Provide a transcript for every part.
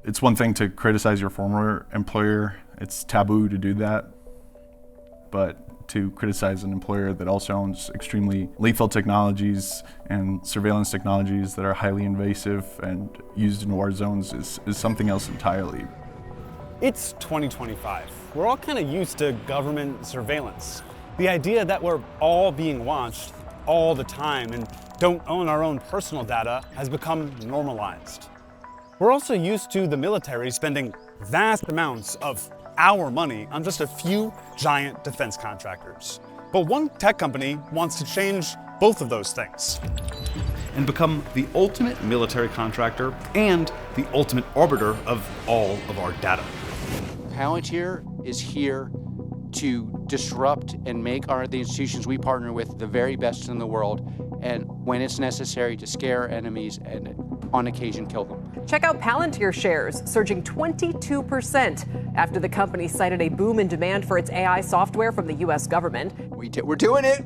It's one thing to criticize your former employer. It's taboo to do that. But to criticize an employer that also owns extremely lethal technologies and surveillance technologies that are highly invasive and used in war zones is something else entirely. It's 2025. We're all kind of used to government surveillance. The idea that we're all being watched all the time and don't own our own personal data has become normalized. We're also used to the military spending vast amounts of our money on just a few giant defense contractors. But one tech company wants to change both of those things and become the ultimate military contractor and the ultimate arbiter of all of our data. Palantir is here to disrupt and make the institutions we partner with the very best in the world, and when it's necessary, to scare enemies and on occasion kill them. Check out Palantir shares surging 22% after the company cited a boom in demand for its AI software from the U.S. government. We're doing it.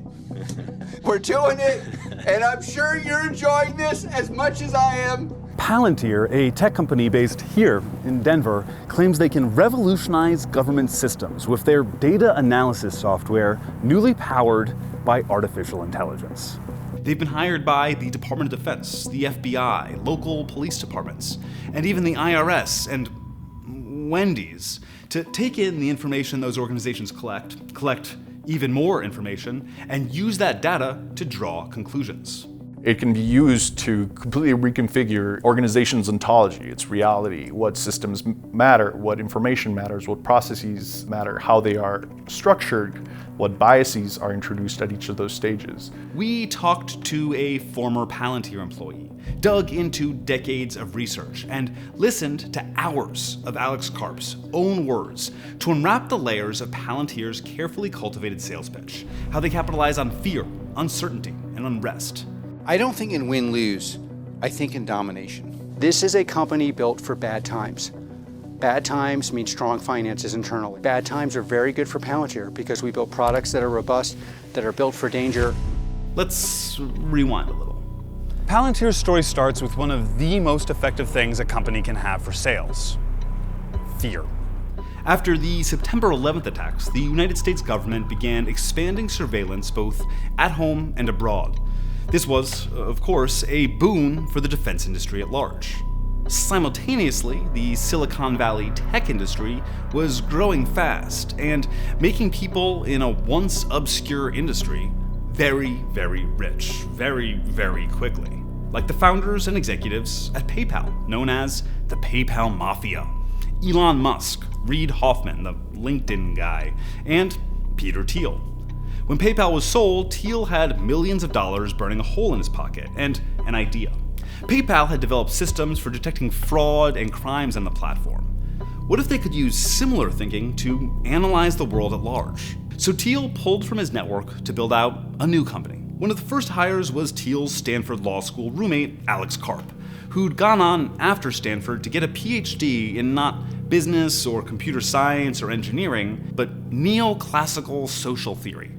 We're doing it. And I'm sure you're enjoying this as much as I am. Palantir, a tech company based here in Denver, claims they can revolutionize government systems with their data analysis software newly powered by artificial intelligence. They've been hired by the Department of Defense, the FBI, local police departments, and even the IRS and Wendy's to take in the information those organizations collect even more information, and use that data to draw conclusions. It can be used to completely reconfigure organizations' ontology, its reality, what systems matter, what information matters, what processes matter, how they are structured, what biases are introduced at each of those stages. We talked to a former Palantir employee, dug into decades of research, and listened to hours of Alex Karp's own words to unwrap the layers of Palantir's carefully cultivated sales pitch, how they capitalize on fear, uncertainty, and unrest. I don't think in win-lose, I think in domination. This is a company built for bad times. Bad times mean strong finances internally. Bad times are very good for Palantir because we build products that are robust, that are built for danger. Let's rewind a little. Palantir's story starts with one of the most effective things a company can have for sales: fear. After the September 11th attacks, the United States government began expanding surveillance both at home and abroad. This was, of course, a boon for the defense industry at large. Simultaneously, the Silicon Valley tech industry was growing fast and making people in a once obscure industry very, very rich, very, very quickly. Like the founders and executives at PayPal, known as the PayPal Mafia. Elon Musk, Reid Hoffman, the LinkedIn guy, and Peter Thiel. When PayPal was sold, Thiel had millions of dollars burning a hole in his pocket and an idea. PayPal had developed systems for detecting fraud and crimes on the platform. What if they could use similar thinking to analyze the world at large? So Thiel pulled from his network to build out a new company. One of the first hires was Thiel's Stanford Law School roommate, Alex Karp, who'd gone on after Stanford to get a PhD in not business or computer science or engineering, but neoclassical social theory.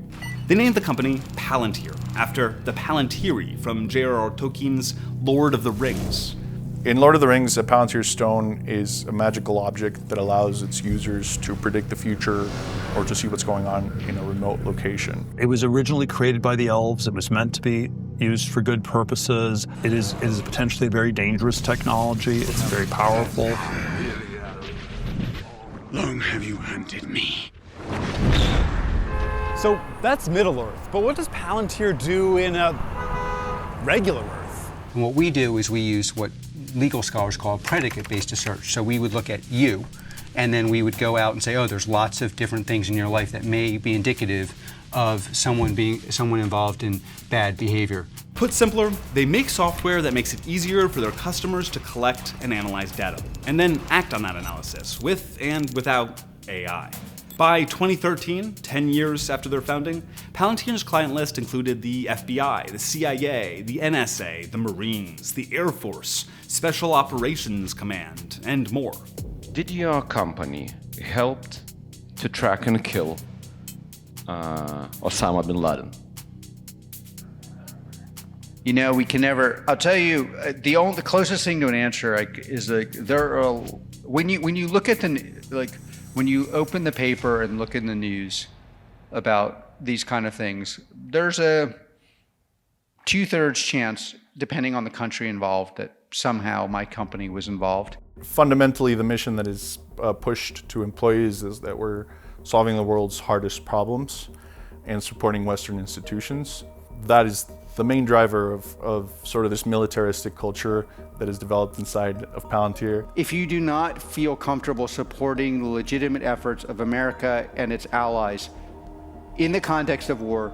They named the company Palantir, after the Palantiri from J.R.R. Tolkien's Lord of the Rings. In Lord of the Rings, a Palantir stone is a magical object that allows its users to predict the future or to see what's going on in a remote location. It was originally created by the elves. It was meant to be used for good purposes. It is potentially a very dangerous technology. It's very powerful. Long have you hunted me? So that's Middle-earth, but what does Palantir do in a regular Earth? And what we do is we use what legal scholars call predicate-based research. So we would look at you, and then we would go out and say, oh, there's lots of different things in your life that may be indicative of someone involved in bad behavior. Put simpler, they make software that makes it easier for their customers to collect and analyze data, and then act on that analysis with and without AI. By 2013, 10 years after their founding, Palantir's client list included the FBI, the CIA, the NSA, the Marines, the Air Force, Special Operations Command, and more. Did your company help to track and kill Osama bin Laden? You know, we can never. I'll tell you, the closest thing to an answer is there are when you look at when you open the paper and look in the news about these kind of things, there's a 2/3 chance, depending on the country involved, that somehow my company was involved. Fundamentally, the mission that is pushed to employees is that we're solving the world's hardest problems and supporting Western institutions. That is the main driver of sort of this militaristic culture that is developed inside of Palantir. If you do not feel comfortable supporting the legitimate efforts of America and its allies in the context of war,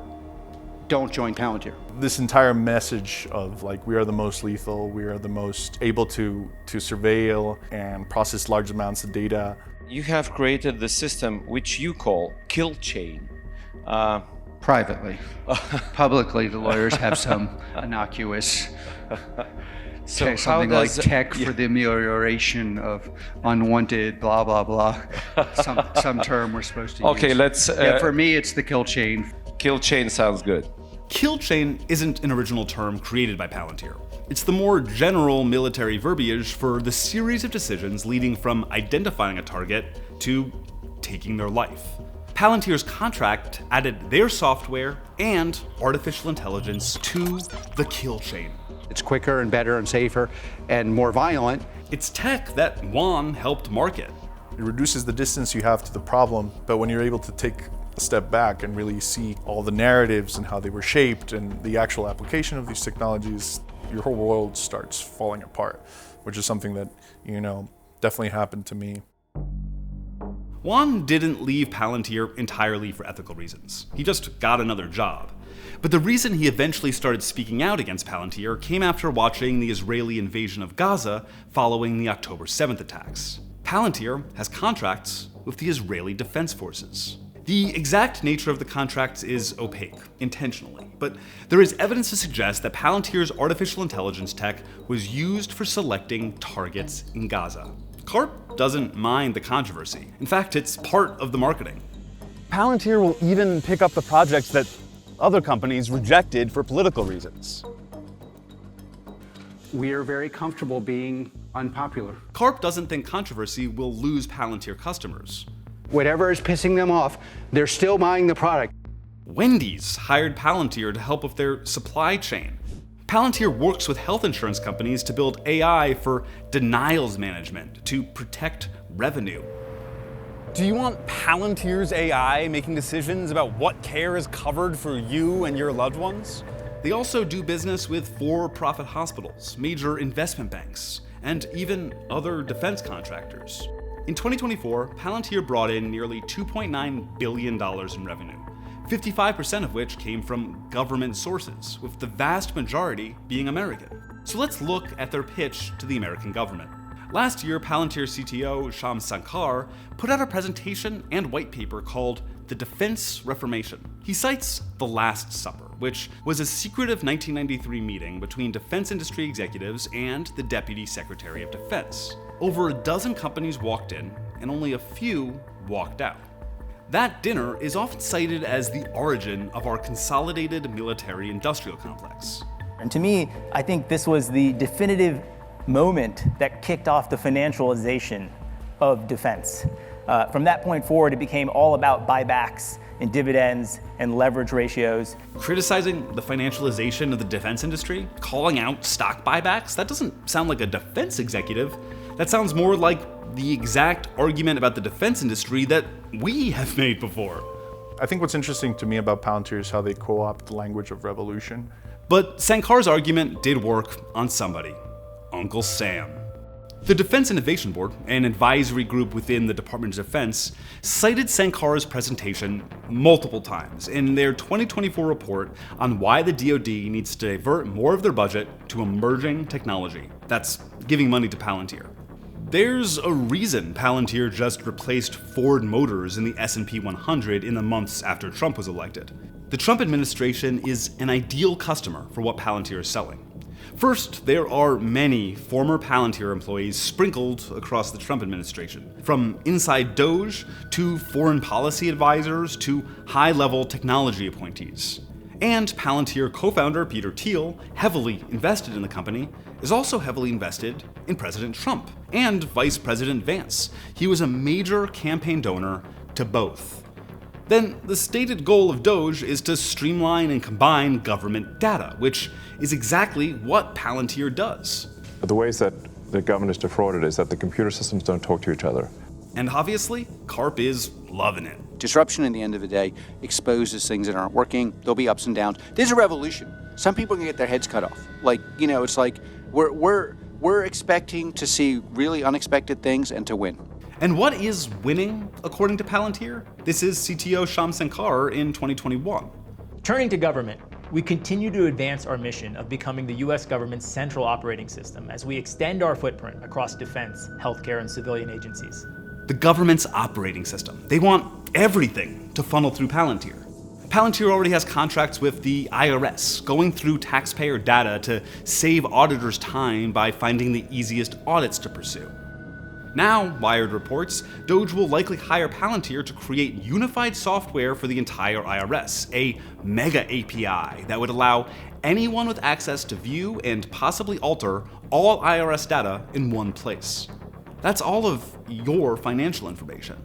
don't join Palantir. This entire message of like, we are the most lethal, we are the most able to surveil and process large amounts of data. You have created the system which you call kill chain. Privately. Publicly, the lawyers have some innocuous, So something like tech for the amelioration of unwanted blah, blah, blah. Some term we're supposed to use. Okay, let's... for me, it's the kill chain. Kill chain sounds good. Kill chain isn't an original term created by Palantir. It's the more general military verbiage for the series of decisions leading from identifying a target to taking their life. Palantir's contract added their software and artificial intelligence to the kill chain. It's quicker and better and safer and more violent. It's tech that Juan helped market. It reduces the distance you have to the problem, but when you're able to take a step back and really see all the narratives and how they were shaped and the actual application of these technologies, your whole world starts falling apart, which is something that, definitely happened to me. Juan didn't leave Palantir entirely for ethical reasons. He just got another job. But the reason he eventually started speaking out against Palantir came after watching the Israeli invasion of Gaza following the October 7th attacks. Palantir has contracts with the Israeli Defense Forces. The exact nature of the contracts is opaque, intentionally, but there is evidence to suggest that Palantir's artificial intelligence tech was used for selecting targets in Gaza. Karp doesn't mind the controversy. In fact, it's part of the marketing. Palantir will even pick up the projects that other companies rejected for political reasons. We are very comfortable being unpopular. Karp doesn't think controversy will lose Palantir customers. Whatever is pissing them off, they're still buying the product. Wendy's hired Palantir to help with their supply chain. Palantir works with health insurance companies to build AI for denials management to protect revenue. Do you want Palantir's AI making decisions about what care is covered for you and your loved ones? They also do business with for-profit hospitals, major investment banks, and even other defense contractors. In 2024, Palantir brought in nearly $2.9 billion in revenue, 55% of which came from government sources, with the vast majority being American. So let's look at their pitch to the American government. Last year, Palantir CTO Shankar put out a presentation and white paper called The Defense Reformation. He cites The Last Supper, which was a secretive 1993 meeting between defense industry executives and the Deputy Secretary of Defense. Over a dozen companies walked in, and only a few walked out. That dinner is often cited as the origin of our consolidated military-industrial complex. And to me, I think this was the definitive moment that kicked off the financialization of defense. From that point forward, it became all about buybacks and dividends and leverage ratios. Criticizing the financialization of the defense industry, calling out stock buybacks, that doesn't sound like a defense executive. That sounds more like the exact argument about the defense industry that we have made before. I think what's interesting to me about Palantir is how they co-opt the language of revolution. But Sankar's argument did work on somebody, Uncle Sam. The Defense Innovation Board, an advisory group within the Department of Defense, cited Sankar's presentation multiple times in their 2024 report on why the DOD needs to divert more of their budget to emerging technology. That's giving money to Palantir. There's a reason Palantir just replaced Ford Motors in the S&P 100 in the months after Trump was elected. The Trump administration is an ideal customer for what Palantir is selling. First, there are many former Palantir employees sprinkled across the Trump administration, from inside DOGE to foreign policy advisors to high-level technology appointees. And Palantir co-founder Peter Thiel, heavily invested in the company, is also heavily invested in President Trump and Vice President Vance. He was a major campaign donor to both. Then the stated goal of DOGE is to streamline and combine government data, which is exactly what Palantir does. The ways that the government is defrauded is that the computer systems don't talk to each other. And obviously, Karp is loving it. Disruption, at the end of the day, exposes things that aren't working. There'll be ups and downs. There's a revolution. Some people can get their heads cut off. It's like we're expecting to see really unexpected things and to win. And what is winning, according to Palantir? This is CTO Shyam Sankar in 2021. Turning to government, we continue to advance our mission of becoming the U.S. government's central operating system as we extend our footprint across defense, healthcare, and civilian agencies. The government's operating system. They want everything to funnel through Palantir. Palantir already has contracts with the IRS, going through taxpayer data to save auditors time by finding the easiest audits to pursue. Now, Wired reports, DOGE will likely hire Palantir to create unified software for the entire IRS, a mega API that would allow anyone with access to view and possibly alter all IRS data in one place. That's all of your financial information.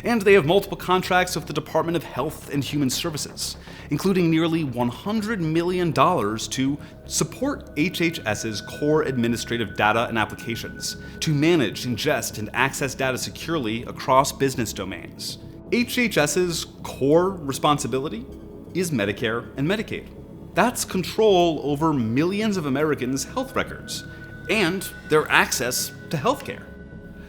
And they have multiple contracts with the Department of Health and Human Services, including nearly $100 million to support HHS's core administrative data and applications, to manage, ingest, and access data securely across business domains. HHS's core responsibility is Medicare and Medicaid. That's control over millions of Americans' health records and their access to healthcare.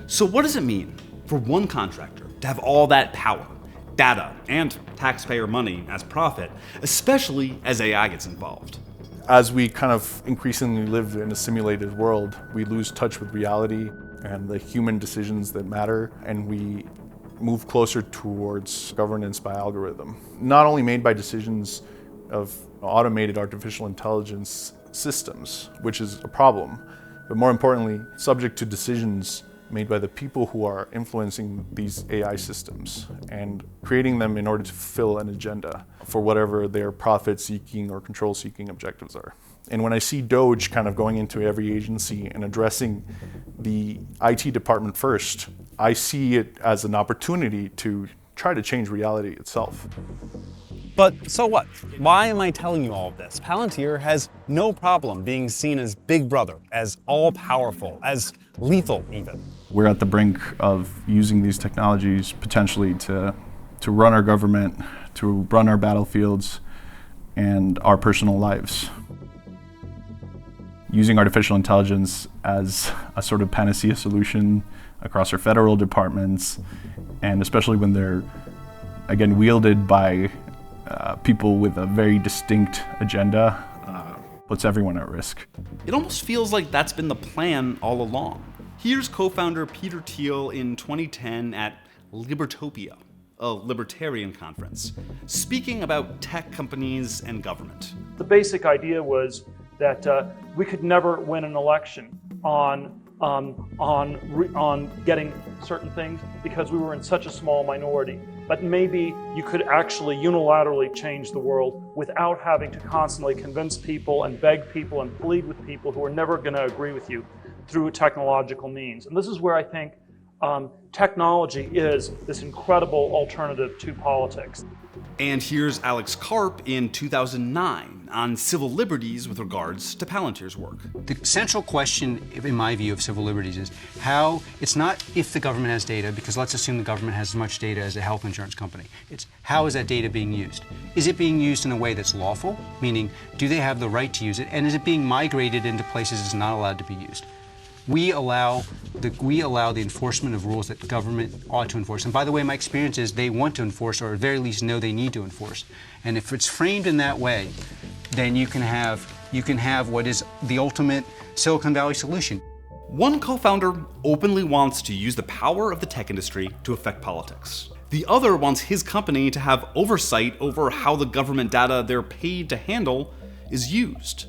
So what does it mean for one contractor to have all that power, data, and taxpayer money as profit, especially as AI gets involved? As we kind of increasingly live in a simulated world, we lose touch with reality and the human decisions that matter, and we move closer towards governance by algorithm. Not only made by decisions of automated artificial intelligence systems, which is a problem, but more importantly, subject to decisions made by the people who are influencing these AI systems and creating them in order to fulfill an agenda for whatever their profit-seeking or control-seeking objectives are. And when I see DOGE kind of going into every agency and addressing the IT department first, I see it as an opportunity to try to change reality itself. But so what? Why am I telling you all of this? Palantir has no problem being seen as Big Brother, as all-powerful, as lethal even. We're at the brink of using these technologies potentially to run our government, to run our battlefields, and our personal lives. Using artificial intelligence as a sort of panacea solution across our federal departments, and especially when they're, again, wielded by people with a very distinct agenda, puts everyone at risk. It almost feels like that's been the plan all along. Here's co-founder Peter Thiel in 2010 at Libertopia, a libertarian conference, speaking about tech companies and government. The basic idea was that we could never win an election on getting certain things because we were in such a small minority. But maybe you could actually unilaterally change the world without having to constantly convince people and beg people and plead with people who are never going to agree with you through technological means. And this is where I think technology is this incredible alternative to politics. And here's Alex Karp in 2009 on civil liberties with regards to Palantir's work. The central question, in my view, of civil liberties is how, it's not if the government has data, because let's assume the government has as much data as a health insurance company. It's how is that data being used? Is it being used in a way that's lawful? Meaning, do they have the right to use it? And is it being migrated into places it's not allowed to be used? We allow the enforcement of rules that government ought to enforce. And by the way, my experience is they want to enforce, or at very least know they need to enforce. And if it's framed in that way, then you can have what is the ultimate Silicon Valley solution. One co-founder openly wants to use the power of the tech industry to affect politics. The other wants his company to have oversight over how the government data they're paid to handle is used.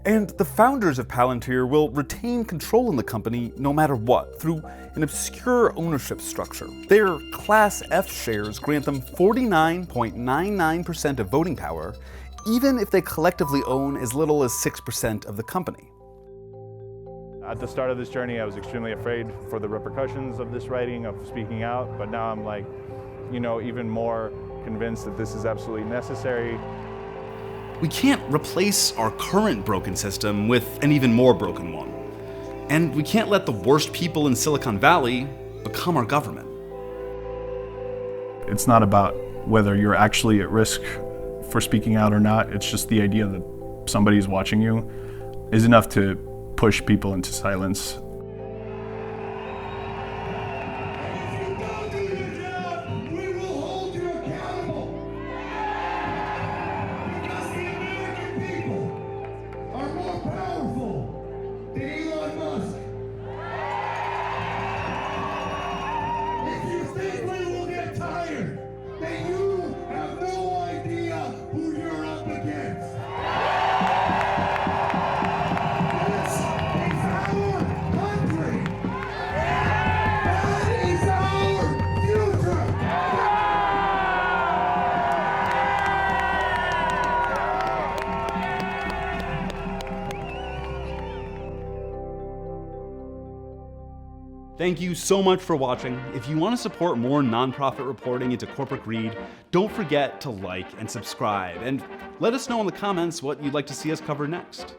And the founders of Palantir will retain control in the company no matter what, through an obscure ownership structure. Their Class F shares grant them 49.99% of voting power even if they collectively own as little as 6% of the company. At the start of this journey, I was extremely afraid for the repercussions of this writing, of speaking out, but now I'm like, even more convinced that this is absolutely necessary. We can't replace our current broken system with an even more broken one. And we can't let the worst people in Silicon Valley become our government. It's not about whether you're actually at risk for speaking out or not. It's just the idea that somebody's watching you is enough to push people into silence. Thank you so much for watching. If you want to support more nonprofit reporting into corporate greed, don't forget to like and subscribe, and let us know in the comments what you'd like to see us cover next.